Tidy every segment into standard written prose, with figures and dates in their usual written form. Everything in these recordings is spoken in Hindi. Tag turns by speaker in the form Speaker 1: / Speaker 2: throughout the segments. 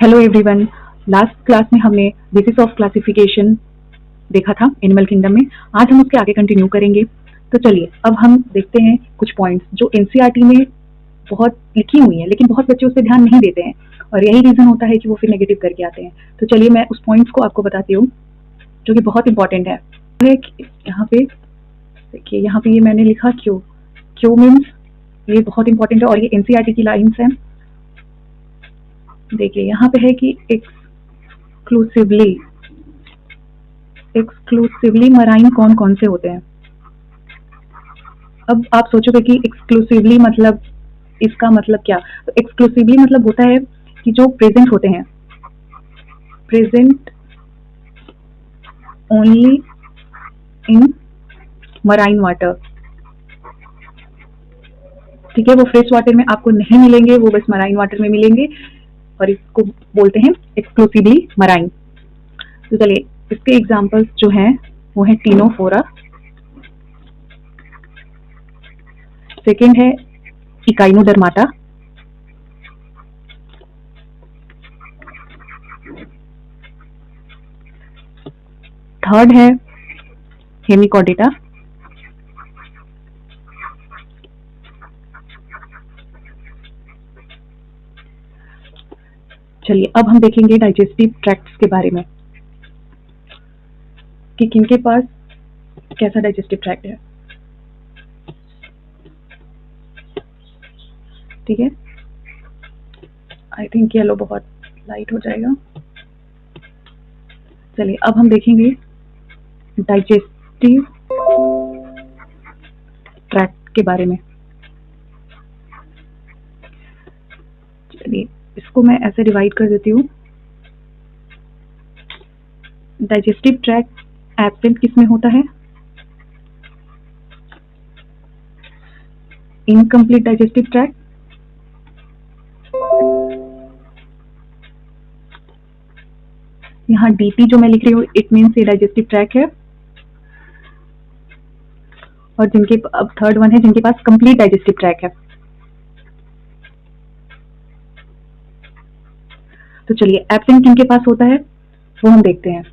Speaker 1: Hello everyone. लास्ट क्लास में हमने बेसिस ऑफ क्लासिफिकेशन देखा था एनिमल किंगडम में। आज हम उसके आगे कंटिन्यू करेंगे। तो चलिए अब हम देखते हैं कुछ पॉइंट्स जो एनसीईआरटी में बहुत लिखी हुई हैं, लेकिन बहुत बच्चे उस पर ध्यान नहीं देते हैं और यही रीजन होता है कि वो फिर नेगेटिव करके आते हैं। तो चलिए मैं उस पॉइंट्स को आपको बताती हूँ जो कि बहुत इंपॉर्टेंट है। यहाँ पे देखिए, यहाँ पे ये मैंने लिखा क्यू। क्यू मीन्स ये बहुत इंपॉर्टेंट है और ये एनसीईआरटी की लाइन्स हैं। देखिए यहाँ पे है कि एक्सक्लूसिवली मराइन कौन कौन से होते हैं। अब आप सोचोगे कि एक्सक्लूसिवली मतलब इसका मतलब क्या। तो एक्सक्लूसिवली मतलब होता है कि जो प्रेजेंट होते हैं, present only in marine water. ठीक है, वो फ्रेश वाटर में आपको नहीं मिलेंगे, वो बस मराइन वाटर में मिलेंगे और इसको बोलते हैं एक्सक्लूसिवली मराइन। तो चलिए इसके एग्जांपल्स जो हैं वो है टीनोफोरा, सेकेंड है इकाइनोडर्माटा, थर्ड है हेमिकॉर्डेटा, चलिए अब हम देखेंगे डाइजेस्टिव ट्रैक्ट्स के बारे में कि किनके पास कैसा डाइजेस्टिव ट्रैक्ट है। ठीक है, आई थिंक येलो बहुत लाइट हो जाएगा। चलिए अब हम देखेंगे डाइजेस्टिव ट्रैक्ट के बारे में। चलिए इसको मैं ऐसे डिवाइड कर देती हूँ। डाइजेस्टिव ट्रैक्ट एब्सेंट किसमें होता है? इनकम्प्लीट डाइजेस्टिव ट्रैक्ट, यहाँ डीपी जो मैं लिख रही हूँ इट मीन्स ये डाइजेस्टिव ट्रैक्ट है। और जिनके अब थर्ड वन है जिनके पास कंप्लीट डाइजेस्टिव ट्रैक्ट है। तो चलिए एब्सेंट किनके पास होता है वो हम देखते हैं।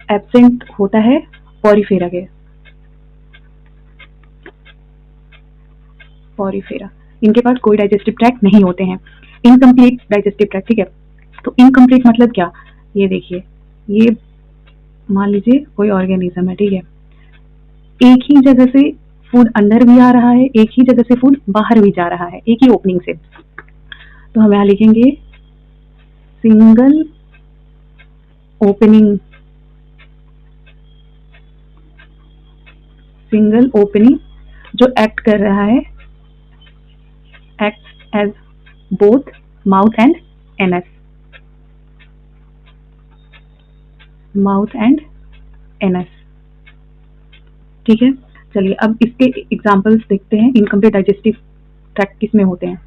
Speaker 1: एब्सेंट होता है पॉरीफेरा के, पॉरीफेरा इनके पास कोई डाइजेस्टिव ट्रैक्ट नहीं होते हैं। इनकम्प्लीट डाइजेस्टिव ट्रैक्ट, ठीक है। तो इनकम्प्लीट मतलब क्या, ये देखिए, ये मान लीजिए कोई ऑर्गेनिज्म है, ठीक है, एक ही जगह से फूड अंदर भी आ रहा है, एक ही जगह से फूड बाहर भी जा रहा है, एक ही ओपनिंग से। तो हम यहाँ लिखेंगे सिंगल ओपनिंग, सिंगल ओपनिंग जो एक्ट कर रहा है, act as both mouth and anus, mouth and anus. ठीक है, चलिए अब इसके एग्जांपल्स देखते हैं इनकम्प्लीट डाइजेस्टिव ट्रैक्ट किस में होते हैं।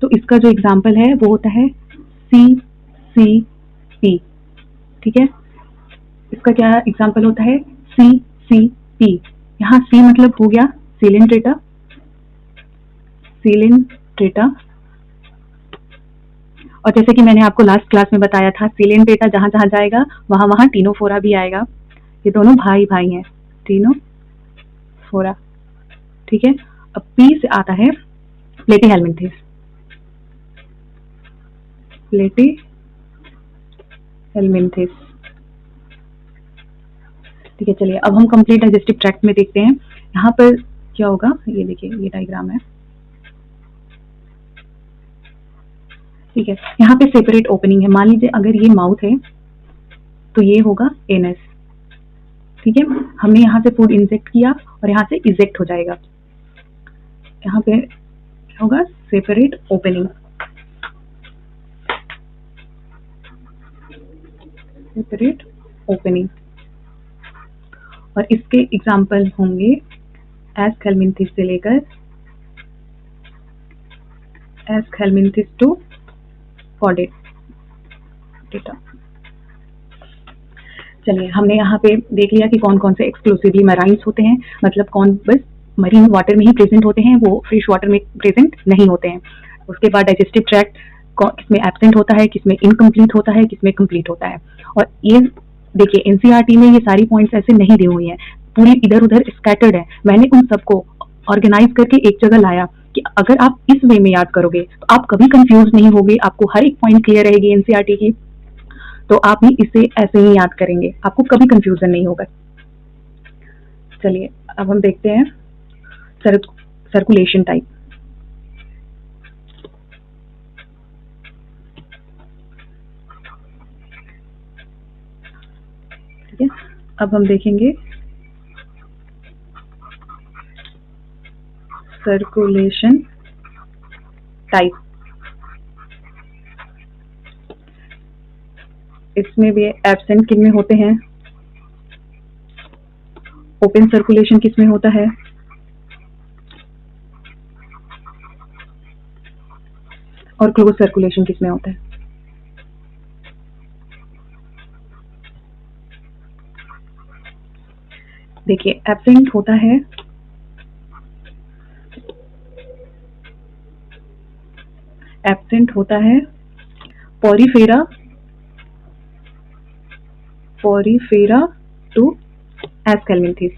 Speaker 1: तो इसका जो एग्जांपल है वो होता है CCP। ठीक है, इसका क्या एग्जांपल होता है CCP। यहाँ C मतलब हो गया सिलेंट्रेटा, सिलेंट्रेटा। और जैसे कि मैंने आपको लास्ट क्लास में बताया था, सिलेंट्रेटा जहां जहां जाएगा वहां वहां टीनोफोरा भी आएगा। ये दोनों भाई भाई हैं, टीनोफोरा। ठीक है, अब P से आता है प्लेटीहेल्मिन्थेस, प्लेटीहेल्मिन्थेस। ठीक है, चलिए अब हम कंप्लीट डाइजेस्टिव ट्रैक्ट में देखते हैं यहाँ पर क्या होगा। ये देखिए, ये डायग्राम है, ठीक है। यहाँ पे सेपरेट ओपनिंग है। मान लीजिए अगर ये माउथ है तो ये होगा एनस। ठीक है, हमने यहाँ से फूड इंजेक्ट किया और यहाँ से इजेक्ट हो जाएगा। यहाँ पे क्या होगा, सेपरेट ओपनिंग, सेपरेट ओपनिंग। और इसके एग्जाम्पल होंगे एस्केल्मिन्थिस से लेकर एस्केल्मिन्थिस टू कॉर्डेटा। चलिए हमने यहाँ पे देख लिया कि कौन कौन से एक्सक्लूसिवली मराइन्स होते हैं, मतलब कौन बस मरीन वाटर में ही प्रेजेंट होते हैं, वो फ्रेश वाटर में प्रेजेंट नहीं होते हैं। उसके बाद डाइजेस्टिव ट्रैक्ट किसमें एब्सेंट होता है, किसमें इनकम्प्लीट होता है, किसमें कंप्लीट होता है। और ये देखिए एनसीईआरटी में ये सारी पॉइंट्स ऐसे नहीं दी हुई हैं, पूरी इधर उधर स्कैटर्ड है। मैंने उन सबको ऑर्गेनाइज करके एक जगह लाया कि अगर आप इस वे में याद करोगे तो आप कभी कंफ्यूज नहीं होगे, आपको हर एक पॉइंट क्लियर रहेगी एनसीईआरटी की, तो आप भी इसे ऐसे ही याद करेंगे, आपको कभी कंफ्यूजन नहीं होगा। चलिए अब हम देखते हैं सर्कुलेशन टाइप। ठीक है, अब हम देखेंगे सर्कुलेशन टाइप। इसमें भी एब्सेंट किन में होते हैं, ओपन सर्कुलेशन किस में होता है, और क्लोज सर्कुलेशन किस में होता है। देखिए एब्सेंट होता है पोरीफेरा टू एस्केल्मिंथिस।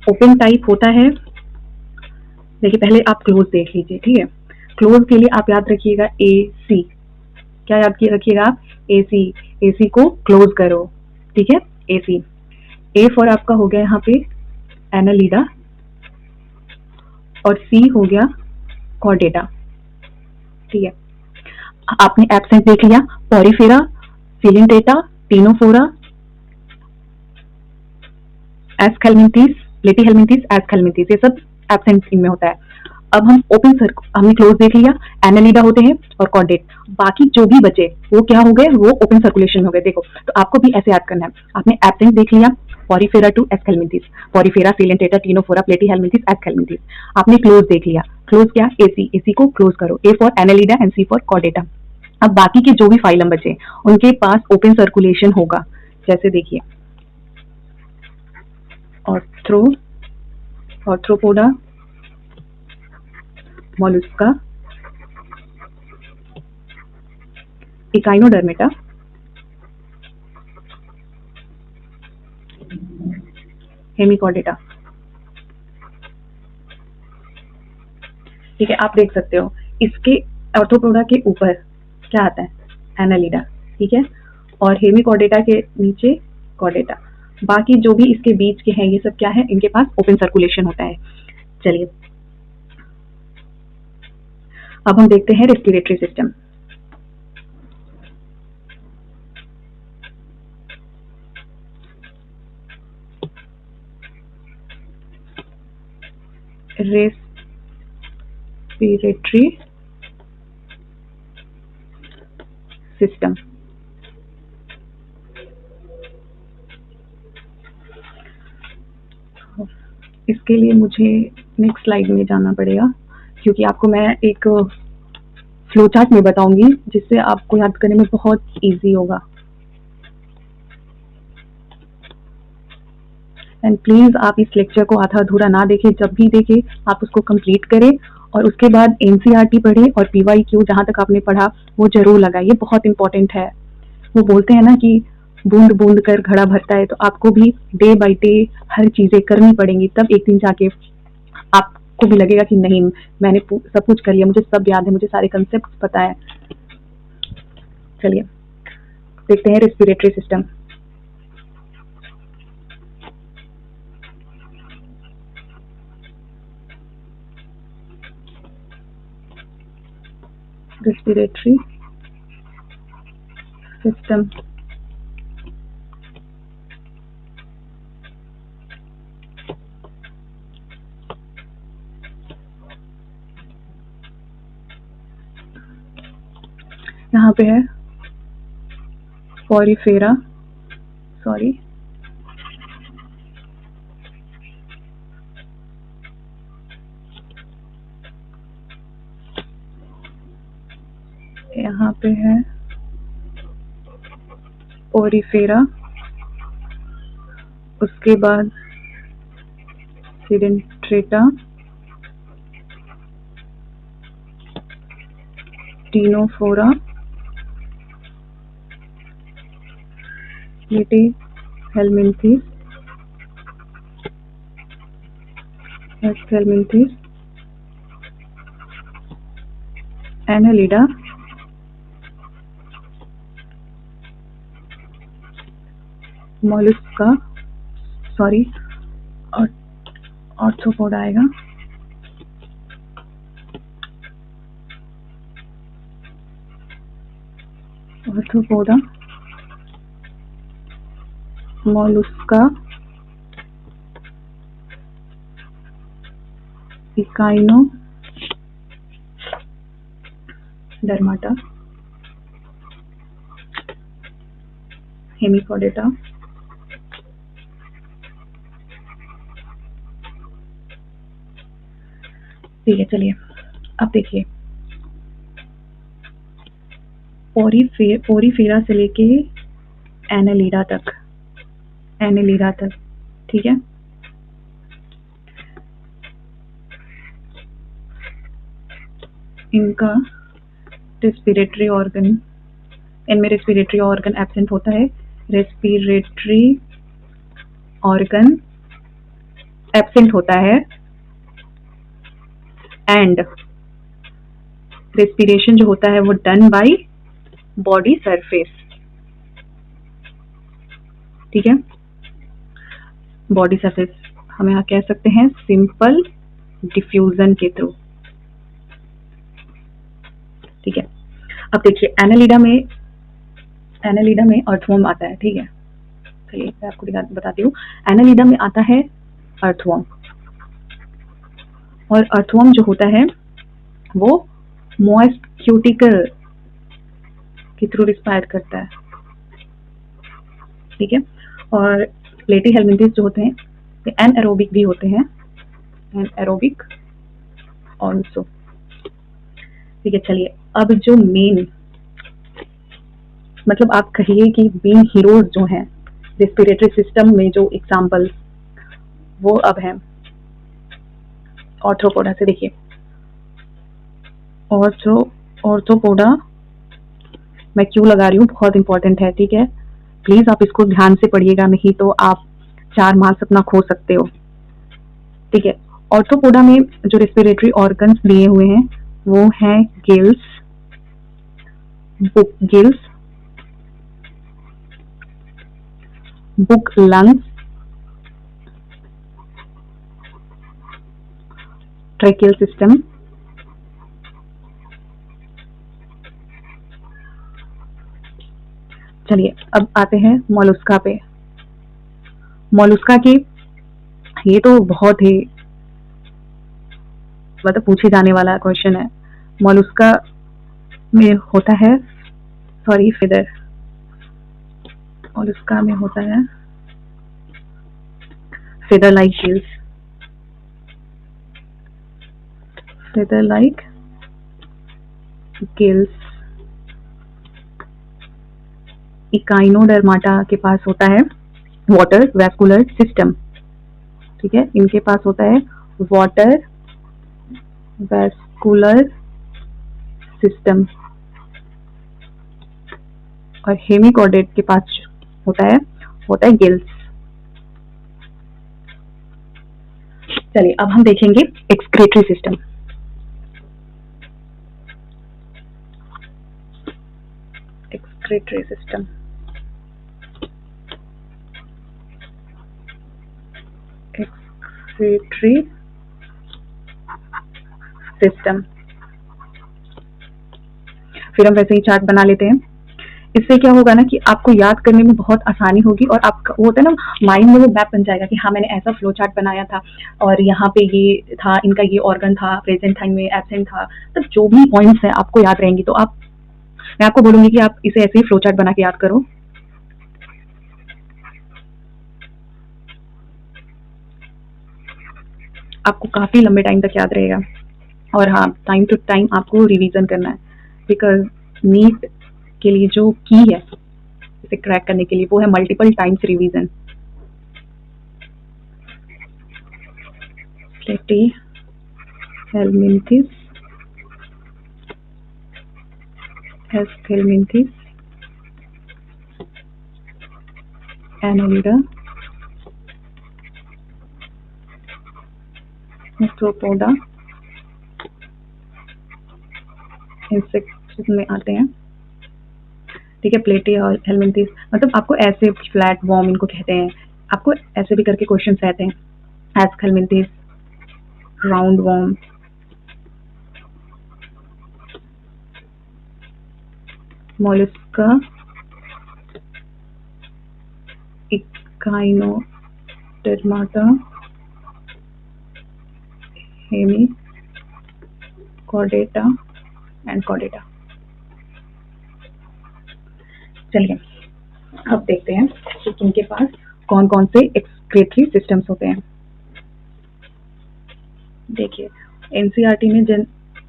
Speaker 1: ओपन टाइप होता है, देखिए पहले आप क्लोज देख लीजिए। ठीक है, क्लोज के लिए आप याद रखिएगा ए सी। क्या याद रखिएगा आप, ए सी। ए सी को क्लोज करो। ठीक है, ए सी। ए फॉर आपका हो गया यहाँ पे एनालिडा, और सी हो गया कॉर्डेटा। ठीक है, आपने एब्सेंट देख लिया, पोरीफेरा, सिलेंटेटा, टीनोफोरा, एस्केल्मिंथिस, प्लेटीहेल्मिंथिस, एस्केल्मिंथिस, ये सब एब्सेंट इनमें होता है। अब हम हमने क्लोज देख लिया, एनालिडा होते हैं और कॉर्डेट। बाकी जो भी बचे वो क्या हो गए, वो ओपन सर्कुलेशन हो गए। देखो तो आपको भी ऐसे याद करना है, आपने एब्सेंट देख लिया, Porifera to Aschelminthes, Porifera, Coelenterata, Ctenophora, Platyhelminthes, Aschelminthes. आपने क्लोज देख लिया, क्लोज क्या, एसी। एसी को क्लोज करो, A for Annelida and C for Chordata. अब बाकी के जो भी फाइलम बचे उनके पास ओपन सर्कुलेशन होगा। जैसे देखिए ऑर्थ्रोपोडा, मोलस्का, इकाइनोडर्मेटा, हेमिकॉर्डेटा। ठीक है, आप देख सकते हो इसके ऑर्थ्रोपोडा के ऊपर क्या आता है, एनालिडा। ठीक है, और हेमिकॉर्डेटा के नीचे कॉर्डेटा। बाकी जो भी इसके बीच के हैं ये सब क्या है, इनके पास ओपन सर्कुलेशन होता है। चलिए अब हम देखते हैं रेस्पिरेटरी सिस्टम। रेस्पिरेटरी सिस्टम, इसके लिए मुझे नेक्स्ट स्लाइड में जाना पड़ेगा, क्योंकि आपको मैं एक फ्लो चार्ट में बताऊंगी जिससे आपको याद करने में बहुत इजी होगा। एंड प्लीज आप इस लेक्चर को आधा अधूरा ना देखें, जब भी देखें आप उसको कंप्लीट करें और उसके बाद एनसीईआरटी पढ़ें और पीवाईक्यू जहां तक आपने पढ़ा वो जरूर लगाइए, बहुत इंपॉर्टेंट है। वो बोलते हैं ना कि बूंद बूंद कर घड़ा भरता है, तो आपको भी डे बाय डे हर चीजें करनी पड़ेंगी, तब एक दिन जाके आपको भी लगेगा कि नहीं मैंने सब कुछ कर लिया, मुझे सब याद है, मुझे सारे कंसेप्ट पता है। चलिए देखते हैं रेस्पिरेटरी सिस्टम। रेस्पिरेटरी सिस्टम यहाँ पे है पोरीफेरा, सॉरी यहाँ पे है पोरीफेरा, उसके बाद Coelenterata, Ctenophora, Platyhelminthes, helminthes, Annelida, Mollusca, sorry Arthropoda आएगा, आर्थ्रोपोडा, मोलस्का, इकाइनोडर्माटा, हेमिकोडेटा, ठीक है। चलिए अब देखिए, पोरीफेरा से लेके एनालिडा तक, ठीक है। इनका रेस्पिरेटरी ऑर्गन, इनमें रेस्पिरेटरी ऑर्गन एब्सेंट होता है, रेस्पिरेटरी ऑर्गन एब्सेंट होता है, एंड रेस्पिरेशन जो होता है वो डन बाय बॉडी सरफेस, ठीक है। बॉडी सरफेस हम यहाँ कह सकते हैं सिंपल डिफ्यूजन के थ्रू, ठीक है। अब देखिए एनालिडा में अर्थवर्म आता है, ठीक है। चलिए मैं आपको बताती हूँ, एनालिडा में आता है अर्थवर्म, और अर्थवर्म जो होता है वो मॉइस्ट क्यूटिकल के थ्रू रिस्पायर करता है, ठीक है। और प्लेटीहेलमिन्थेस जो होते हैं ये एनएरोबिक भी होते हैं, एनएरोबिक ऑल्सो, ठीक है। चलिए अब जो मेन, मतलब आप कहिए कि मेन हीरोज जो हैं रेस्पिरेटरी सिस्टम में, जो एग्जाम्पल वो अब हैं आर्थ्रोपोडा से। देखिए आर्थ्रोपोडा मैं क्यों लगा रही हूँ, बहुत इंपॉर्टेंट है, ठीक है। प्लीज आप इसको ध्यान से पढ़िएगा, नहीं तो आप 4 मार्क्स अपना खो सकते हो, ठीक है। आर्थ्रोपोडा में जो रेस्पिरेटरी ऑर्गन्स दिए हुए हैं वो हैं gills, book lungs, tracheal system, चलिए अब आते हैं मोलस्का पे। मोलस्का की ये तो बहुत ही मतलब पूछे जाने वाला क्वेश्चन है। मोलस्का में होता है फेदर, मोलस्का में होता है feather like gills, feather like gills. Echinodermata के पास होता है वाटर वैस्कुलर सिस्टम, ठीक है। इनके पास होता है वाटर वैस्कुलर सिस्टम, और हेमिकोडेट के पास होता है गिल्स। चलिए अब हम देखेंगे excretory system. Excretory system, excretory system, फिर हम वैसे ही चार्ट बना लेते हैं। इससे क्या होगा ना कि आपको याद करने में बहुत आसानी होगी, और आपका वो होता है ना माइंड में वो मैप बन जाएगा कि हाँ मैंने ऐसा फ्लो चार्ट बनाया था, और यहाँ पे ये था, इनका ये ऑर्गन था, प्रेजेंट टाइम में एब्सेंट था, तो जो भी पॉइंट्स हैं आपको याद रहेंगी। तो मैं आपको बोलूंगी कि आप इसे ऐसे ही फ्लो चार्ट बना के याद करो। आपको काफी लंबे टाइम तक याद रहेगा, और हाँ टाइम टू टाइम आपको रिवीजन करना है, बिकॉज नीट के लिए जो की है इसे क्रैक करने के लिए वो है multiple times revision. Platyhelminthes, Aschelminthes, Annelida, Arthropoda, insects में आते हैं। ठीक है, प्लेटीहेल्मिन्थिस मतलब आपको ऐसे फ्लैट वॉर्म इनको कहते हैं, आपको ऐसे भी करके क्वेश्चन आते हैं। Aschelminthes, round worm, Mollusca, Echinodermata, Hemichordata and Chordata. चलिए अब देखते हैं कि इनके पास कौन कौन से एक्सक्रीटरी सिस्टम्स होते हैं। देखिए एनसीईआरटी में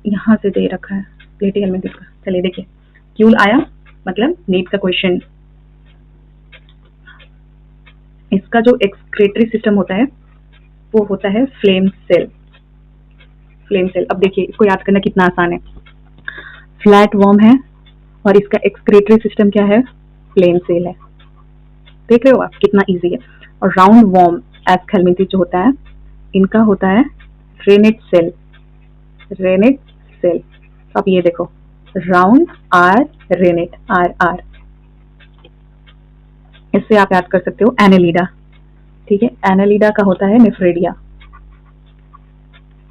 Speaker 1: यहाँ से दे रखा है प्लेटीहेल्मिन्थिस का। चलिए देखिए, क्यूल आया मतलब नीट का क्वेश्चन। इसका जो एक्सक्रीटरी सिस्टम होता है वो होता है फ्लेम सेल। फ्लेम सेल, अब देखिए इसको याद करना कितना आसान है। फ्लैट वॉर्म है और इसका एक्सक्रीटरी सिस्टम क्या है? फ्लेम सेल है। देख रहे हो आप कितना इजी है। और राउंड वॉर्म एस्केल्मिन्थिस जो होता है, इनका होता है रेनेट सेल। रेनेट सेल, अब ये देखो राउंड आर रेनेट आर आर, इससे आप याद कर सकते हो एनालिडा। ठीक है, एनालिडा का होता है नेफ्रेडिया।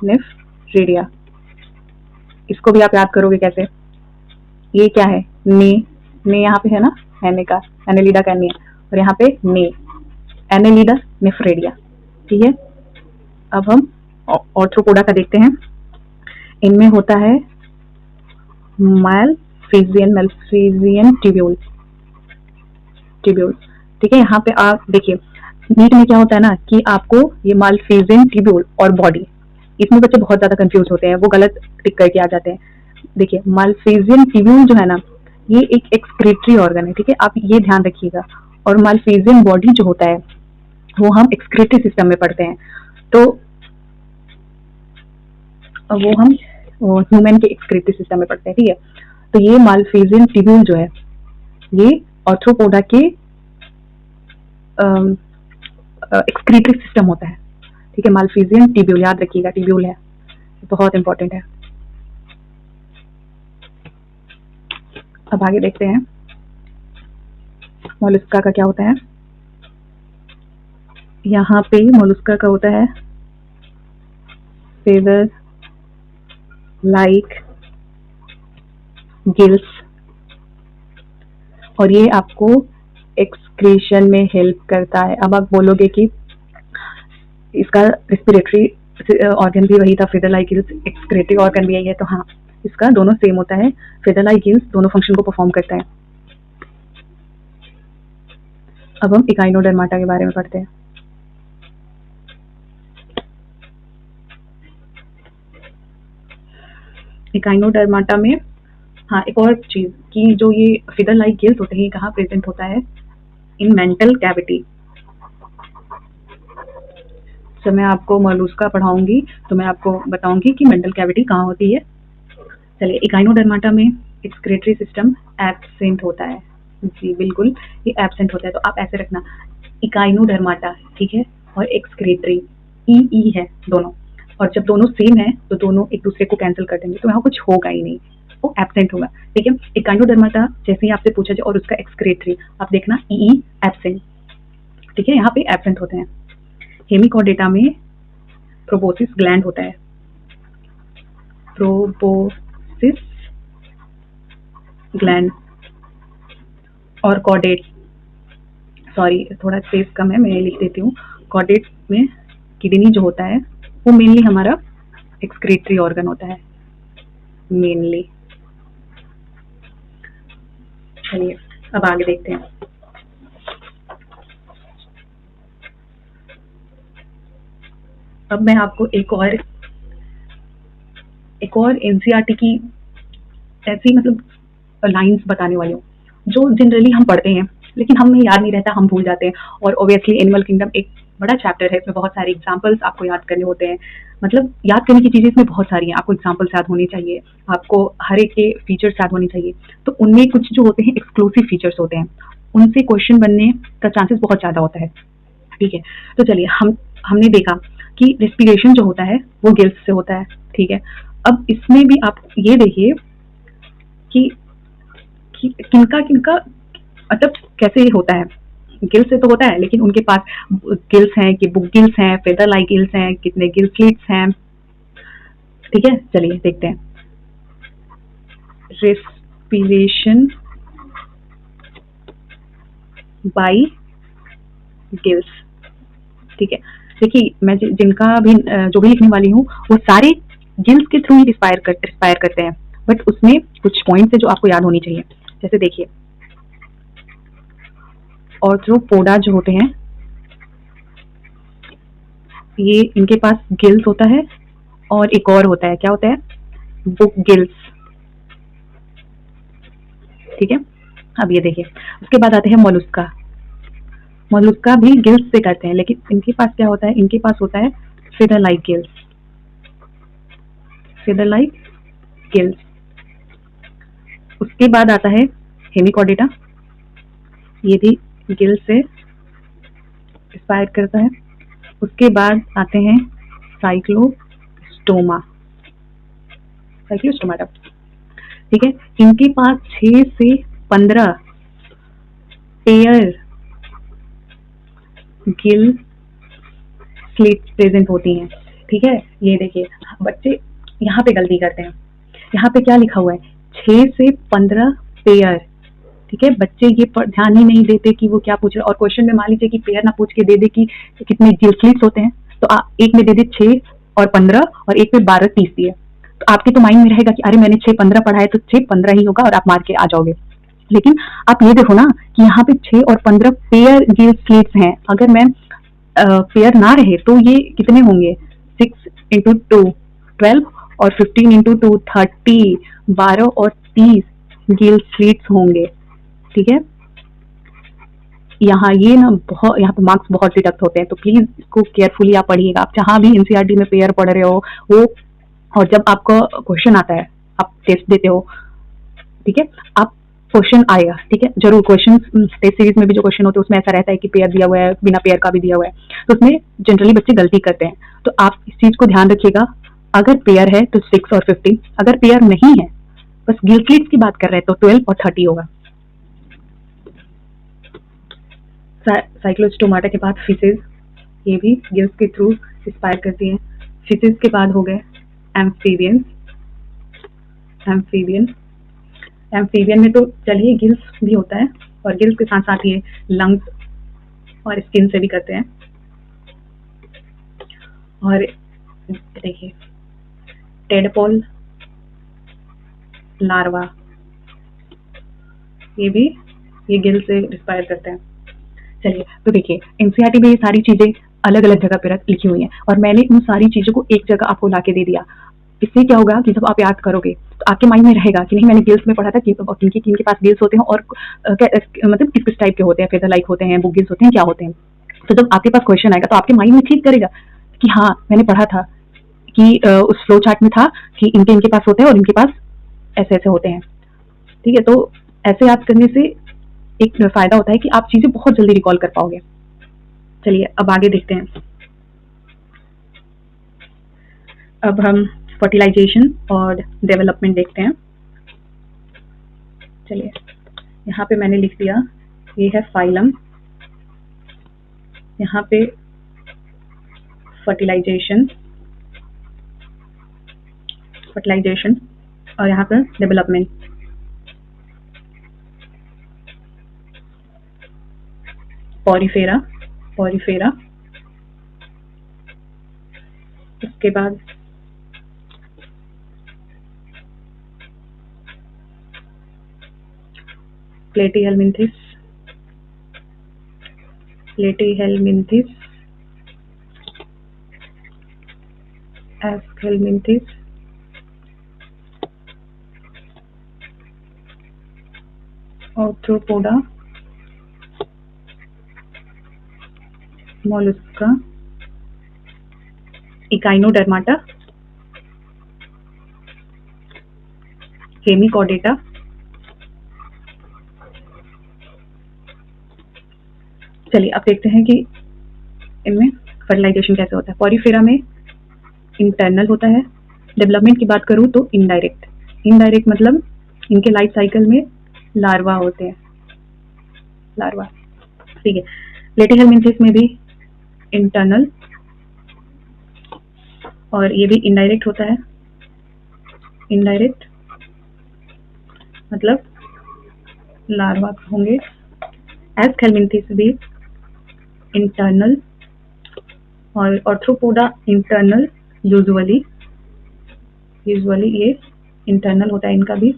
Speaker 1: नेफ्रेडिया, इसको भी आप याद करोगे कैसे? ये क्या है? ने, ने यहाँ पे है ना, एने का, एनालिडा का ने, और यहाँ पे ने, एनालिडा नेफ्रेडिया। ठीक है, अब हम आर्थ्रोपोडा का देखते हैं। इनमें होता है मैलफिजियन ट्यूब्यूल। ठीक है, यहाँ पे आप देखिए नीट में क्या होता है ना कि आपको ये मैलफिजियन ट्यूब्यूल और बॉडी, इसमें बच्चे बहुत ज्यादा कंफ्यूज होते हैं, वो गलत टिक करके आ जाते हैं। देखिए मैलफिजियन ट्यूब्यूल जो है ना, ये एक एक्सक्रीटरी ऑर्गन है। ठीक है, आप ये ध्यान रखिएगा। और मैलफिजियन बॉडी जो होता है वो हम एक्सक्रीटरी सिस्टम में पढ़ते हैं, तो वो हम ह्यूमन के एक्सक्रीटरी सिस्टम में पढ़ते हैं। ठीक है, तो ये मैलफिजियन ट्यूब्यूल जो है ये आर्थ्रोपोडा के एक्सक्रीटरी सिस्टम होता है। ठीक है, मैलफिजियन ट्यूब्यूल याद रखिएगा, ट्यूब्यूल है, बहुत इंपॉर्टेंट है। अब आगे देखते हैं मोलस्का का क्या होता है। यहाँ पे मोलस्का का होता है फेदर लाइक गिल्स, और ये आपको एक्सक्रीशन में हेल्प करता है। अब आप बोलोगे कि इसका रेस्पिरेटरी ऑर्गन भी वही था, feather like gills, excretory organ भी यही है, तो हाँ इसका दोनों सेम होता है। फेदर लाइक गिल्स दोनों फंक्शन को परफॉर्म करता है। अब हम इकाइनोडर्माटा के बारे में पढ़ते हैं। इकाइनोडर्माटा में हाँ एक और चीज कि जो ये फेदर लाइक गिल्स होते हैं, ये कहाँ प्रेजेंट होता है? In mantle cavity. जब मैं आपको मोलस्का पढ़ाऊंगी तो मैं आपको बताऊंगी कि मेंटल कैविटी कहाँ होती है। चलिए, इकाइनोडर्माटा में एक्सक्रीटरी सिस्टम एब्सेंट होता है। जी बिल्कुल, ये एब्सेंट होता है, तो आप ऐसे रखना इकाइनोडर्माटा। ठीक है, और एक्सक्रीटरी ई है दोनों, और जब दोनों सेम है तो दोनों एक दूसरे को कैंसिल कर देंगे, तो यहाँ कुछ होगा ही नहीं, वो एब्सेंट होगा। ठीक है, इकाइनोडर्माटा जैसे ही आपसे पूछा जाए और उसका एक्सक्रीटरी, आप देखना ई एब्सेंट। ठीक है, यहाँ पे एब्सेंट होते हैं। हेमिकॉर्डेटा में प्रोबोसिस ग्लैंड होता है। प्रोबोसिस ग्लैंड और कॉर्डेट, सॉरी थोड़ा स्पेस कम है, मैं लिख देती हूँ। कॉर्डेट में किडनी जो होता है वो मेनली हमारा एक्सक्रीटरी ऑर्गन होता है मेनली। चलिए अब आगे देखते हैं। अब मैं आपको एक और एनसीईआरटी की ऐसी मतलब लाइंस बताने वाली हूँ जो जनरली हम पढ़ते हैं लेकिन हमें याद नहीं रहता, हम भूल जाते हैं। और ऑब्वियसली एनिमल किंगडम एक बड़ा चैप्टर है, इसमें बहुत सारे एग्जाम्पल्स आपको याद करने होते हैं। मतलब याद करने की चीज़ें इसमें बहुत सारी हैं, आपको एग्जाम्पल्स याद होने चाहिए, आपको हर एक के फीचर्स याद होने चाहिए। तो उनमें कुछ जो होते हैं एक्सक्लूसिव फीचर्स होते हैं, उनसे क्वेश्चन बनने का चांसेस बहुत ज़्यादा होता है। ठीक है, तो चलिए हमने देखा कि रेस्पिरेशन जो होता है वो गिल्स से होता है। ठीक है, अब इसमें भी आप ये देखिए कि किनका किनका मतलब कैसे ये होता है। गिल्स से तो होता है, लेकिन उनके पास गिल्स हैं कि बुक गिल्स हैं, फेदर लाइक गिल्स हैं, कितने गिल स्लिट्स हैं। ठीक है, चलिए देखते हैं। Respiration bye gills. ठीक है, देखिए मैं जिनका भी जो भी लिखने वाली हूँ वो सारे गिल्स के थ्रू ही रिस्पायर करते हैं, बट उसमें कुछ पॉइंट्स है जो आपको याद होनी चाहिए। जैसे देखिए, ऑर्थ्रोपोडा जो होते हैं ये इनके पास गिल्स होता है, और एक और होता है, क्या होता है, बुक गिल्स। ठीक है, अब ये देखिए, उसके बाद आते हैं मोलुस्का। मोलुस्का भी गिल्स से करते हैं, लेकिन इनके पास क्या होता है, इनके पास होता है feather like gills. Feather like gills. उसके बाद आता है हेमिकॉर्डेटा, ये भी गिल्स से इंस्पायर करता है। उसके बाद आते हैं साइक्लोस्टोमा, साइक्लोस्टोमाटा। ठीक है, इनके पास 6 से 15 पेयर गिल स्लिट्स प्रेजेंट होती हैं। ठीक है, ये देखिए बच्चे यहाँ पे गलती करते हैं, यहाँ पे क्या लिखा हुआ है, 6 से 15 पेयर। ठीक है, बच्चे ये ध्यान ही नहीं देते कि वो क्या पूछ रहे हैं, और क्वेश्चन में मान लीजिए कि पेयर ना पूछ के दे दे कि कितने गिल स्लिट्स होते हैं, तो एक में दे दे 6 और 15, और एक में 12 30 दिए, तो आपके तो माइंड में रहेगा कि अरे मैंने 6 15 पढ़ा है तो 6 15 ही होगा, और आप मार के आ जाओगे। लेकिन आप ये देखो ना कि यहाँ पे 6 और 15 पेयर गिल स्लिट्स हैं। अगर मैं पेयर ना रहे तो ये कितने होंगे, 6 इंटू 2 12, और 15 इंटू 2 30, 12 और 30 गिल स्लिट्स होंगे। ठीक है, यहाँ ये ना बहुत, यहाँ पे मार्क्स बहुत डिडक्ट होते हैं, तो प्लीज इसको केयरफुली आप पढ़िएगा। आप जहाँ भी एनसीईआरटी में पेयर पढ़ रहे हो वो, और जब आपका क्वेश्चन आता है, आप टेस्ट देते हो, ठीक है, आप क्वेश्चन आएगा, ठीक है, जरूर क्वेश्चन टेस्ट सीरीज में भी जो क्वेश्चन होते हैं उसमें ऐसा रहता है कि पेयर दिया हुआ है, बिना पेयर का भी दिया हुआ है, तो उसमें जनरली बच्चे गलती करते हैं। तो आप इस चीज को ध्यान रखिएगा, अगर पेयर है तो 6 और 15, अगर पेयर नहीं है, बस गिल स्लिट्स की बात कर रहे हैं, तो 12 और 30 होगा। साइक्लोस्टोमाटा के बाद फिशेज, ये भी गिल्स के थ्रू इंस्पायर करती हैं। फिशेज के बाद हो गए एम्फीबियंस। एम्फीबियन एम्फीबियन में तो चलिए गिल्स भी होता है, और गिल्स के साथ साथ ये लंग्स और स्किन से भी करते हैं। और देखिए टेडपोल लार्वा, ये गिल से इंस्पायर करते हैं। चलिए, तो देखिए एनसीईआरटी में ये सारी चीजें अलग अलग जगह पे लिखी हुई हैं, और मैंने उन सारी चीजों को एक जगह आपको लाके दे दिया। इससे क्या होगा कि जब आप याद करोगे तो आपके माइंड में रहेगा कि नहीं, मैंने गिल्स में पढ़ा था कि किनके पास गिल्स होते हैं, और मतलब किस टाइप के होते हैं, फेदर लाइक होते हैं, बुक गिल्स होते हैं, क्या होते हैं। तो जब आपके पास क्वेश्चन आएगा तो आपके माइंड में ठीक करेगा कि हाँ मैंने पढ़ा था कि उस फ्लो चार्ट में था कि इनके पास होते हैं और इनके पास ऐसे ऐसे होते हैं। ठीक है, तो ऐसे याद करने से एक फायदा होता है कि आप चीजें बहुत जल्दी रिकॉल कर पाओगे। चलिए अब आगे देखते हैं। अब हम फर्टिलाइजेशन और डेवलपमेंट देखते हैं। चलिए, यहाँ पे मैंने लिख दिया, ये है फाइलम, यहाँ पे फर्टिलाइजेशन और यहाँ पे डेवलपमेंट। पॉरीफेरा, उसके बाद प्लेटीहेलमिन्थिस, एस्केलमिन्थिस, ऑर्थ्रोपोडा, मोलुस्का, इकाइनोडर्माटा, हेमिकॉर्डेटा। चलिए अब देखते हैं कि इनमें फर्टिलाइजेशन कैसे होता है। पॉरीफेरा में इंटरनल होता है। डेवलपमेंट की बात करूँ तो इनडायरेक्ट। इनडायरेक्ट मतलब इनके लाइफ साइकिल में लार्वा होते हैं, लार्वा, ठीक है। प्लेटीहेलमिन्थेस में भी इंटरनल और ये भी इनडायरेक्ट होता है। इनडायरेक्ट मतलब लार्वा होंगे। एस्केलमिन्थेस भी इंटरनल और ऑर्थ्रोपोडा इंटरनल, यूजुअली ये इंटरनल होता है इनका भी।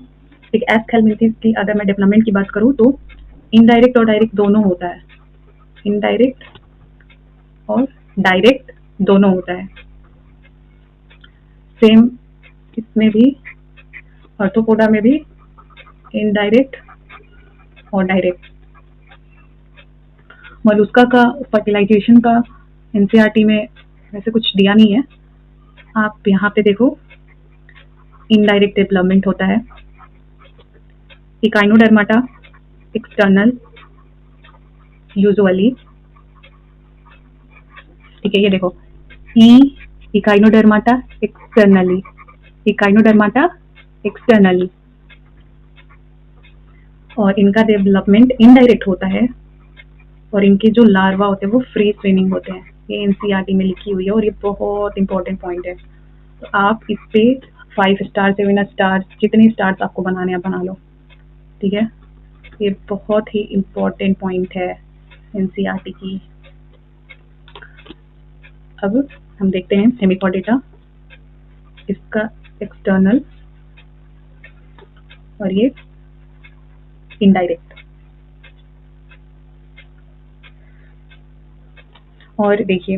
Speaker 1: एक एस्केलमिन्थेस की अगर मैं डेवलपमेंट की बात करूँ तो इनडायरेक्ट और डायरेक्ट दोनों होता है। इनडायरेक्ट और डायरेक्ट दोनों होता है। सेम इसमें भी, ऑर्थ्रोपोडा में भी इनडायरेक्ट और डायरेक्ट। मोलुस्का का फर्टिलाइजेशन का एनसीईआरटी में वैसे कुछ दिया नहीं है। आप यहाँ पे देखो, इनडायरेक्ट डेवलपमेंट होता है। इकाइनोडर्माटा एक्सटर्नल यूजुअली, ठीक है। ये देखो, इकाइनोडर्माटा एक्सटर्नली, इकाइनोडर्माटा एक्सटर्नली। और इनका डेवलपमेंट इनडायरेक्ट होता है और इनके जो लार्वा होते हैं वो फ्री स्विमिंग होते हैं। ये एनसीईआरटी में लिखी हुई है और ये बहुत इंपॉर्टेंट पॉइंट है। तो आप इस पे 5 स्टार 7 स्टार जितने स्टार्स आपको बनाने आप बना लो, ठीक है। ये बहुत ही इंपॉर्टेंट पॉइंट है एनसीईआरटी की। अब हम देखते हैं हेमिकॉर्डेटा, इसका एक्सटर्नल और ये इनडायरेक्ट। और देखिए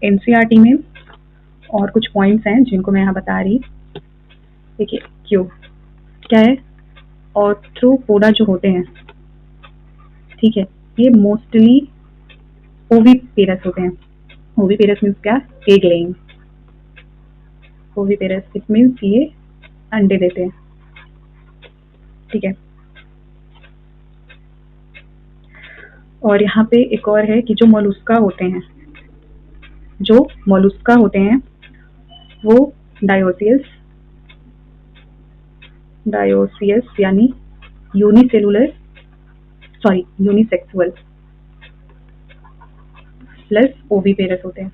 Speaker 1: एनसीईआरटी में और कुछ पॉइंट्स हैं जिनको मैं यहाँ बता रही। देखिए क्यों क्या है, ऑर्थ्रोपोडा जो होते हैं, ठीक है, ये मोस्टली ओविपेरस होते हैं। ओविपेरस मीन्स क्या, egg laying. Oviparous it means ये अंडे देते हैं, ठीक है। और यहाँ पे एक और है कि जो मोलुस्का होते हैं वो डायोसियस यानी यूनिसेक्सुअल प्लस ओविपेरस होते हैं,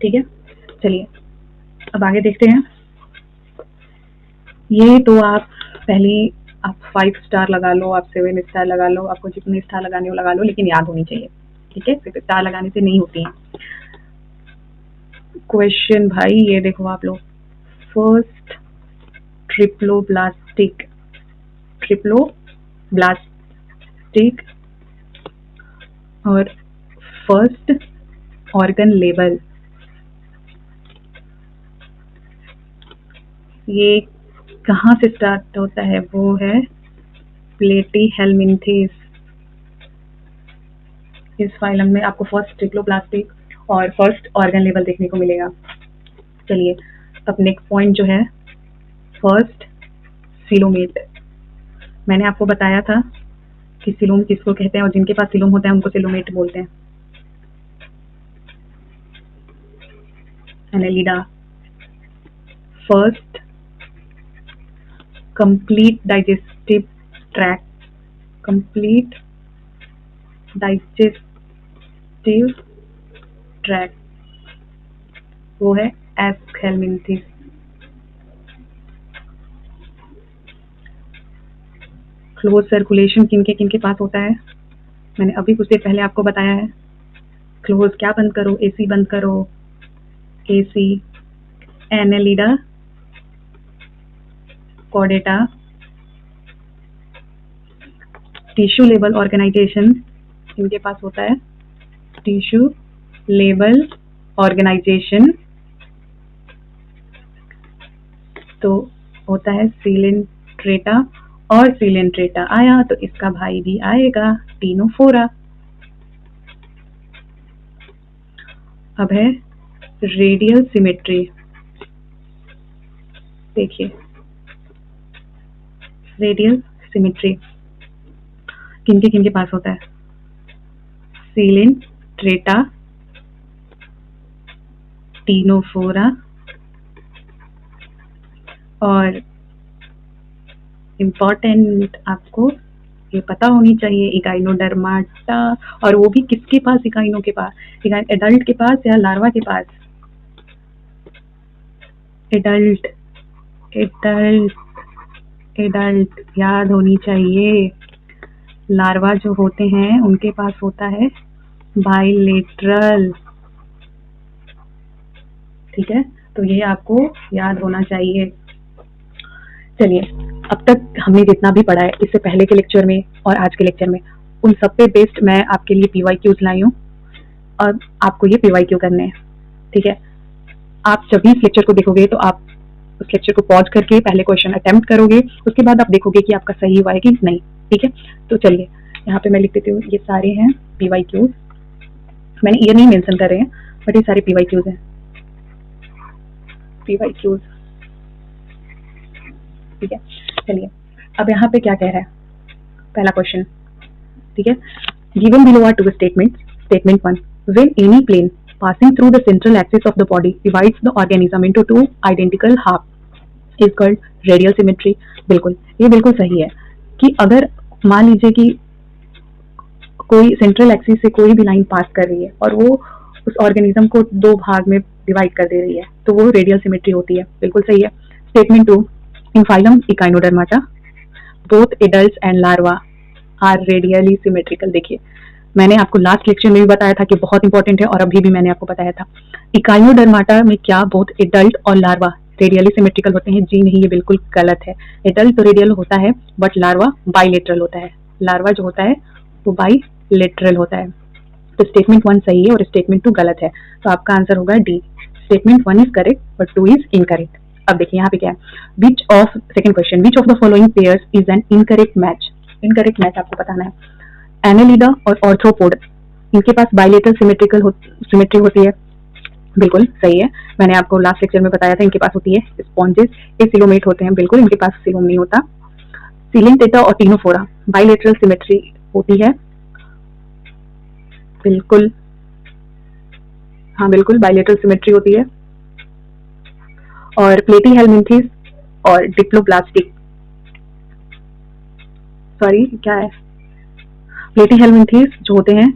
Speaker 1: ठीक है। चलिए अब आगे देखते हैं। ये तो आप पहले आप 5 स्टार लगा लो, आप 7 स्टार लगा लो, आपको जितने स्टार लगाने हो लगा लो, लेकिन याद होनी चाहिए, ठीक है। सिर्फ स्टार लगाने से नहीं होती है। क्वेश्चन भाई ये देखो आप लोग, फर्स्ट ट्रिप्लोब्लास्टिक और फर्स्ट ऑर्गन लेवल, ये कहाँ से स्टार्ट होता है, वो है प्लेटीहेलमिन्थेस। इस फाइलम में आपको फर्स्ट ट्रिप्लोब्लास्टिक और फर्स्ट ऑर्गन लेवल देखने को मिलेगा। चलिए अब नेक्स्ट पॉइंट जो है, फर्स्ट सिलोमेट। मैंने आपको बताया था कि सिलोम किसको कहते हैं और जिनके पास सिलोम होता है उनको सिलोमेट बोलते हैं। Annelida, first complete digestive tract, वो है एस्केलमिन्थेस। क्लोज सर्कुलेशन किनके पास होता है, मैंने अभी कुछ देर पहले आपको बताया है। क्लोज क्या बंद करो, एसी बंद करो, AC. Annelida, Chordata, tissue level organisation इनके पास होता है। टिश्यू लेवल ऑर्गेनाइजेशन तो होता है सिलेंट्रेटा और सिलेंट्रेटा आया तो इसका भाई भी आएगा टीनोफोरा। अब है रेडियल सिमेट्री। देखिए रेडियल सिमेट्री किनके पास होता है? सिलेंट्रेटा, टीनोफोरा और इम्पॉर्टेंट आपको ये पता होनी चाहिए इकाइनोडर्माटा। और वो भी किसके पास? इकाइनो के पास, एडल्ट के पास या लार्वा के पास? एडल्ट, एडल्ट, एडल्ट याद होनी चाहिए। लार्वा जो होते हैं उनके पास होता है बाइलेटरल। ठीक है, तो ये आपको याद होना चाहिए। चलिए, अब तक हमने जितना भी पढ़ा है इससे पहले के लेक्चर में और आज के लेक्चर में, उन सब पे बेस्ड मैं आपके लिए PYQs लाई हूँ और आपको ये PYQ करने हैं। ठीक है, आप जब भी इस लेक्चर को देखोगे तो आप उस लेक्चर को पॉज करके पहले क्वेश्चन अटेम्प्ट करोगे, उसके बाद आप देखोगे कि आपका सही हुआ है कि नहीं। ठीक है, तो चलिए यहाँ पे मैं लिख देती हूँ, ये सारे हैं PYQs। मैंने ये नहीं मेंशन कर रहे हैं बट ये सारे PYQs हैं, PYQs। ठीक है, चलिए अब यहाँ पे क्या कह रहा है? पहला क्वेश्चन, ठीक है, given below are two statement. Statement 1, when any plane passing through the central axis of the body divides the organism into two identical half is called radial symmetry। बिल्कुल, ये बिल्कुल सही है कि अगर मान लीजिए कि कोई सेंट्रल एक्सिस से कोई भी लाइन पास कर रही है और वो उस ऑर्गेनिज्म को दो भाग में डिवाइड कर दे रही है तो वो रेडियल सिमेट्री होती है। बिल्कुल सही है। Statement 2, in phylum Echinodermata both adults and larva are radially symmetrical. देखिए, मैंने आपको लास्ट लेक्चर में भी बताया था कि बहुत इंपॉर्टेंट है और अभी भी मैंने आपको बताया था, इकाइनोडर्माटा में क्या बोथ एडल्ट और लार्वा रेडियली सिमेट्रिकल होते हैं? जी नहीं, ये बिल्कुल गलत है। एडल्ट तो रेडियल होता है बट लार्वा बाइलेटरल होता है। लार्वा जो होता है वो बाइलेटरल होता है। तो स्टेटमेंट 1 सही है और स्टेटमेंट 2 गलत है, तो आपका आंसर होगा D. Statement 1 is correct but 2 is incorrect. अब देखिए यहाँ पे क्या है, which of, second question, which of the following pairs is an incorrect match. Incorrect match आपको बताना है। एनेलिडा और ऑर्थ्रोपोड, इनके पास बाइलेटरल सिमेट्री होती है। बिल्कुल सही है, मैंने आपको लास्ट लेक्चर में बताया था इनके पास होती है। स्पॉन्जेस एसिलोमेट होते हैं, बिल्कुल इनके पास सिलोम नहीं होता। सिलेंटेटा और टीनोफोरा बाइलेटरल सिमेट्री होती है। बिल्कुल, हाँ बिल्कुल बाइलेटरल सिमेट्री होती है। और प्लेटीहेलमिन्थेस और डिप्लोब्लास्टिक, सॉरी क्या है, प्लेटीहेलमिन्थेस जो होते हैं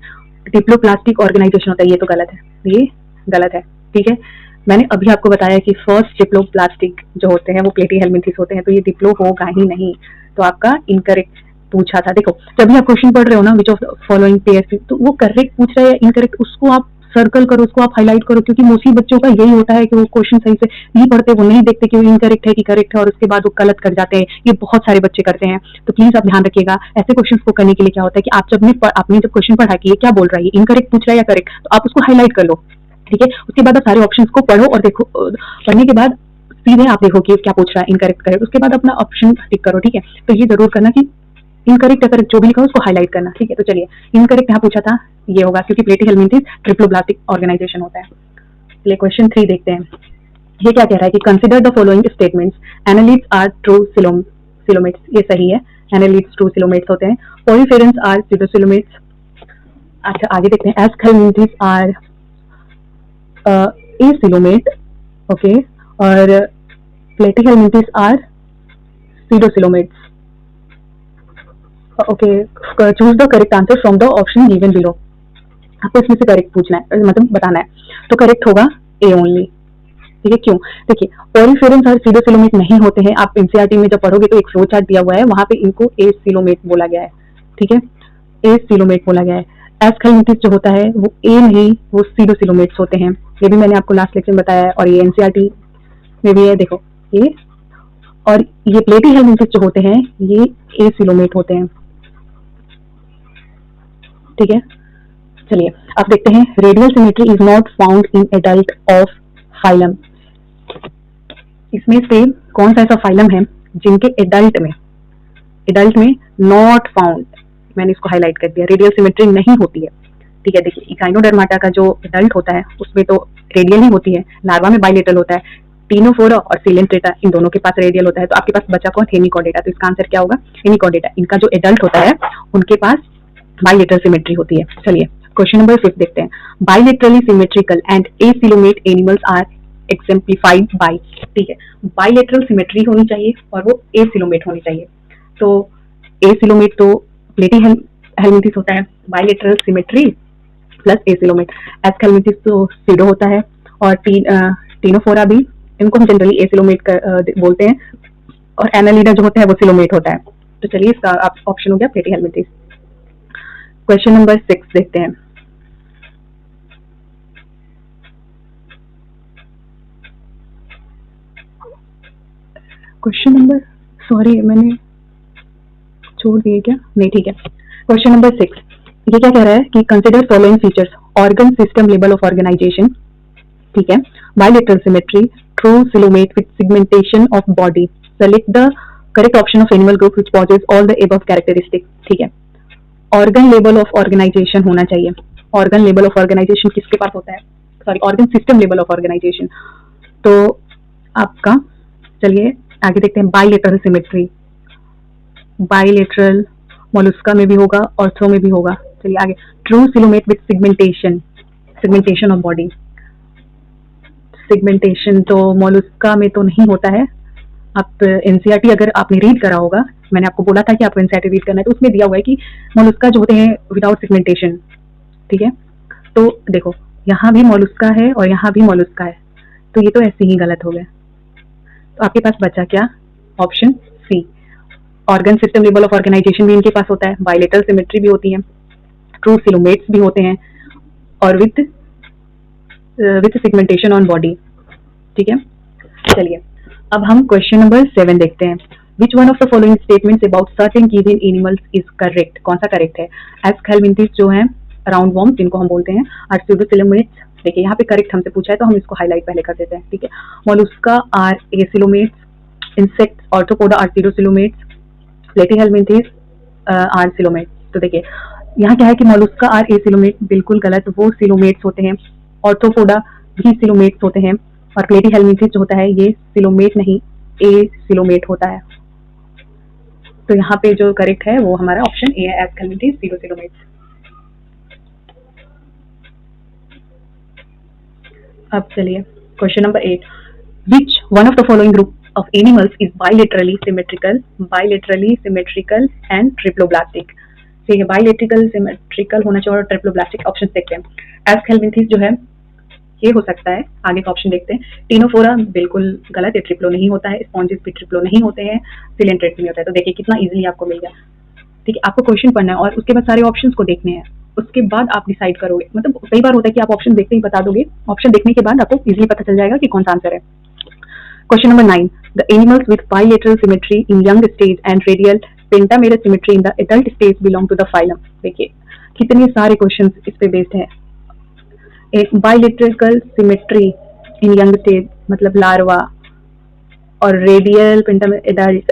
Speaker 1: डिप्लोप्लास्टिक ऑर्गेनाइजेशन होता है, ये तो गलत है, ये गलत है। ठीक है, मैंने अभी आपको बताया कि फर्स्ट डिप्लोप्लास्टिक जो होते हैं वो प्लेटीहेलमिन्थेस होते हैं, तो ये डिप्लो होगा ही नहीं, तो आपका इनकरेक्ट पूछा था। देखो, जब भी आप क्वेश्चन पढ़ रहे हो ना, विच ऑफ फॉलोइंग पेयर्स, तो वो करेक्ट पूछ रहा है या इनकरेक्ट, उसको आप सर्कल करो, उसको आप हाईलाइट करो, क्योंकि मोस्टली बच्चों का यही होता है कि वो क्वेश्चन सही से नहीं पढ़ते, वो नहीं देखते कि वो इनकरेक्ट है कि करेक्ट है और उसके बाद वो गलत कर जाते हैं। ये बहुत सारे बच्चे करते हैं, तो प्लीज आप ध्यान रखिएगा। ऐसे क्वेश्चंस को करने के लिए क्या होता है कि आप जब आपने जब क्वेश्चन पढ़ा कि ये क्या बोल रहा है, इनकरेक्ट पूछ रहा है या करेक्ट, तो आप उसको हाईलाइट कर लो। ठीक है, उसके बाद आप सारे ऑप्शंस को पढ़ो और देखो, पढ़ने के बाद सीधे आप देखो कि क्या पूछ रहा है, इनकरेक्ट करेक्ट, उसके बाद अपना ऑप्शन टिक करो। ठीक है, तो ये जरूर करना कि इनकरेक्ट या करेक्ट जो भी लिखा हो उसको हाईलाइट करना। ठीक है, तो चलिए इनकरेक्ट यहाँ पूछा था, ये होगा क्योंकि प्लेटीहेलमिन्थेस ट्रिप्लोब्लास्टिक ऑर्गेनाइजेशन होता है। चलिए क्वेश्चन 3 देखते हैं, ये क्या कह रहा है कि consider the following statements, annelids are true coelomates. ये सही है, एनालिड्स ट्रू सिलोमेट्स होते हैं। Poriferans are pseudocoelomates. अच्छा आगे देखते हैं, एस्केलमिन्थेस आर एसिलोमेट, ओके, और Platyhelminthes are pseudocoelomates. Okay, choose the correct answer from the option given below. आपको इसमें से करेक्ट पूछना है, मतलब बताना है, तो करेक्ट होगा ए ओनली। ठीक है, क्यों? देखिए, पोरिफेरेंस और स्यूडोसिलोमेट नहीं होते हैं। आप एनसीईआरटी में जब पढ़ोगे तो एक फ्लो चार्ट दिया हुआ है, वहां पे इनको एसिलोमेट बोला गया है। ठीक है, एसिलोमेट बोला गया है। एस्केलमिन्थेस जो होता है वो ए नहीं, वो स्यूडोसिलोमेट्स होते हैं। ये भी मैंने आपको लास्ट लेक्चर में बताया है और ये एनसीईआरटी में भी है, देखो ये। और ये प्लेटीहेलमिन्थेस जो होते हैं ये एसिलोमेट होते हैं। ठीक है, चलिए अब देखते हैं, radial symmetry is not found in adult of phylum. इसमें से कौन सा ऐसा फाइलम है जिनके एडल्ट में एडल्ट में नॉट फाउंड, मैंने इसको हाईलाइट कर दिया, रेडियल सिमेट्री नहीं होती है। ठीक है, देखिए इकाइनोडर्माटा का जो एडल्ट होता है उसमें तो रेडियल ही होती है, लार्वा में बाइलेटरल होता है। टीनोफोरा और सिलेंट्रेटा इन दोनों के पास रेडियल होता है, तो आपके पास बचा कौन, हेमिकॉर्डेटा। तो इसका आंसर क्या होगा, हेमिकॉर्डेटा। इनका जो एडल्ट होता है उनके पास बाइलेटरल सिमेट्री होती है। चलिए क्वेश्चन नंबर 5 देखते हैं। Bilaterally symmetrical and acoelomate animals are exemplified by. ठीक है, बाइलेटरल सिमेट्री होनी चाहिए और वो एसिलोमेट होनी चाहिए। तो एसिलोमेट तो प्लेटी हेलमिंथिस होता है, बाइलेटरल सिमेट्री प्लस एसिलोमेट। एस्केलमिंथिस तो सीडो होता है और टीनोफोरा भी, इनको हम जनरली एसिलोमेट बोलते हैं, और एनालिडा जो होता है वो सिलोमेट होता है। तो चलिए इसका ऑप्शन हो गया प्लेटी हेलमिंथिस। क्वेश्चन नंबर 6 देखते हैं। क्वेश्चन नंबर, सॉरी मैंने छोड़ दिए क्या, नहीं ठीक है। क्वेश्चन नंबर 6 ये क्या कह रहा है कि consider following features, organ system level of organisation. ठीक है, bilateral symmetry, true coelomate with segmentation of body, select the correct option of animal group which possess all the above characteristic. ठीक है, ऑर्गन लेवल ऑफ ऑर्गेनाइजेशन होना चाहिए। ऑर्गन लेवल ऑफ ऑर्गेनाइजेशन किसके पास होता है, sorry organ system level of organisation. तो आपका, चलिए आगे देखते हैं। बाइलेटरल सिमेट्री, बाइलेटरल मोलस्का में भी होगा, ऑर्थो में भी होगा। चलिए आगे, true coelomate with segmentation, segmentation of body. Segmentation तो मोलस्का में तो नहीं होता है। आप एनसीईआरटी अगर आपने रीड करा होगा, मैंने आपको बोला था कि आपको एनसीईआरटी रीड करना है, तो उसमें दिया हुआ है कि मोलस्का जो होते हैं विदाउट सिगमेंटेशन। ठीक है, तो देखो यहाँ भी मोलस्का है और यहाँ भी मोलस्का है, तो ये तो ऐसे ही गलत हो गया। तो आपके पास बचा क्या, option C. Organ system level of organisation भी इनके पास होता है, बाइलेटरल सिमेट्री भी होती है, ट्रू सिलोमेट्स भी होते हैं, और विथ सिगमेंटेशन ऑन बॉडी। ठीक है, चलिए अब हम क्वेश्चन नंबर 7 देखते हैं। Which one of the following statements about certain keys in animals is correct, कौन सा करेक्ट है। एस्केलमिंथिस जो है राउंड वॉर्म जिनको हम बोलते हैं, आर स्यूडोसिलोमेट्स। देखिए यहाँ पे करेक्ट हमसे पूछा है तो हम इसको हाईलाइट पहले कर देते हैं। ठीक है, Mollusca are acoelomates, insect Arthropoda are pseudocoelomates, Platyhelminthes are coelomates. तो देखिए यहाँ क्या है कि मोलुस्का आर एसिलोमेट, बिल्कुल गलत, वो सिलोमेट्स होते हैं। ऑर्थोपोडा भी सिलोमेट्स होते हैं, और प्लेटीहेलमिंथिस जो होता है ये सिलोमेट नहीं, ए सिलोमेट होता है। तो यहाँ पे जो करेक्ट है वो हमारा ऑप्शन ए है, एस्केलमिंथिस सीडोसिलोमेट्स। अब चलिए question number 8। Which one of the following group of animals is bilaterally symmetrical, bilaterally symmetrical and triploblastic. ठीक है, बाइलेटरल सिमेट्रिकल होना चाहिए और ट्रिप्लोब्लास्टिक। ऑप्शन देखते हैं। एस्केलमिंथिस जो है ये हो सकता है, आगे का ऑप्शन देखते हैं। टीनोफोरा बिल्कुल गलत है, ट्रिप्लो नहीं होता है। स्पॉन्जिस भी ट्रिप्लो नहीं होते हैं, सिलेंट्रेट नहीं होता है। तो देखिए कितना इजीली आपको मिल गया। ठीक है, आपको क्वेश्चन पढ़ना है और उसके बाद सारे ऑप्शंस को देखने हैं, उसके बाद आप डिसाइड करोगे। मतलब कई बार होता है कि आप ऑप्शन देखते ही बता दोगे, ऑप्शन देखने के बाद आपको इजीली पता चल जाएगा कि कौन सा आंसर है। Question number 9। The animals with bilateral symmetry in young stage and radial pentamerous symmetry in the adult stage belong to the phylum. देखिए कितने सारे क्वेश्चन इस पे बेस्ड है। एक bilateral symmetry in young stage मतलब लार्वा, और रेडियल पेंटामेरस एडल्ट,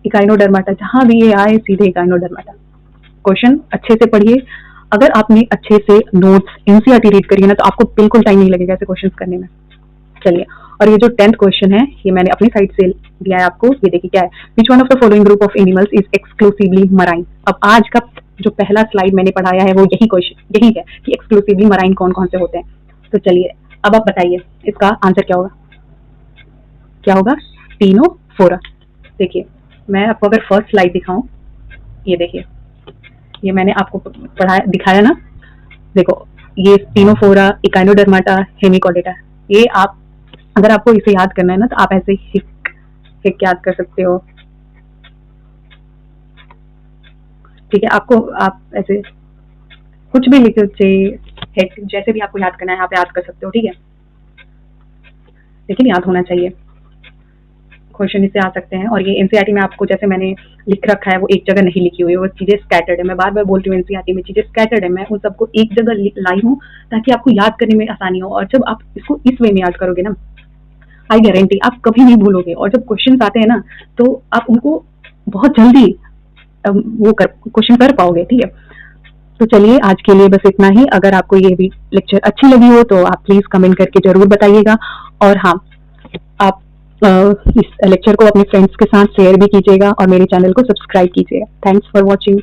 Speaker 1: इकाइनोडर्माटा, जहां भी ये आए सीधे इकाइनोडर्माटा। क्वेश्चन अच्छे से पढ़िए। अगर आपने अच्छे से नोट्स एनसीईआरटी रीड करिए ना तो आपको बिल्कुल टाइम नहीं लगेगा ऐसे क्वेश्चंस करने में। चलिए, और ये जो 10th क्वेश्चन है ये मैंने अपनी साइड से दिया है आपको, ये देखिए क्या है। Which one of the following group of animals is exclusively marine. अब आज का जो पहला स्लाइड मैंने पढ़ाया है वो यही क्वेश्चन यही है कि एक्सक्लूसिवली मराइन कौन कौन से होते हैं। तो चलिए अब आप बताइए इसका आंसर क्या होगा, क्या होगा, टीनोफोरा। देखिए मैं आपको अगर फर्स्ट स्लाइड दिखाऊं, ये देखिए, ये मैंने आपको पढ़ाया दिखाया ना, देखो ये टीनोफोरा, इकाइनोडर्माटा, हेमिकॉर्डेटा। ये आप अगर आपको इसे याद करना है ना तो आप ऐसे हिक याद कर सकते हो। ठीक है, आपको आप ऐसे कुछ भी लिख चाहिए, जैसे भी आपको याद करना है आप याद कर सकते हो। ठीक है, लेकिन याद होना चाहिए। क्वेश्चन इससे आ सकते हैं, और ये एनसीईआरटी में आपको जैसे मैंने लिख रखा है वो एक जगह नहीं लिखी हुई है, वो चीजें स्कैटर्ड है। मैं बार बार बोलती हूँ एनसीईआरटी में चीजें स्कैटर्ड है, मैं उन सबको एक जगह लाई हूँ ताकि आपको याद करने में आसानी हो। और जब आप इसको इस वे में याद करोगे ना, आई गारंटी आप कभी नहीं भूलोगे। और जब क्वेश्चन आते हैं ना तो आप उनको बहुत जल्दी वो क्वेश्चन कर पाओगे। ठीक है, तो चलिए आज के लिए बस इतना ही। अगर आपको ये भी लेक्चर अच्छी लगी हो तो आप प्लीज कमेंट करके जरूर बताइएगा। और हाँ, आप इस लेक्चर को अपने फ्रेंड्स के साथ शेयर भी कीजिएगा और मेरे चैनल को सब्सक्राइब कीजिएगा। Thanks for watching.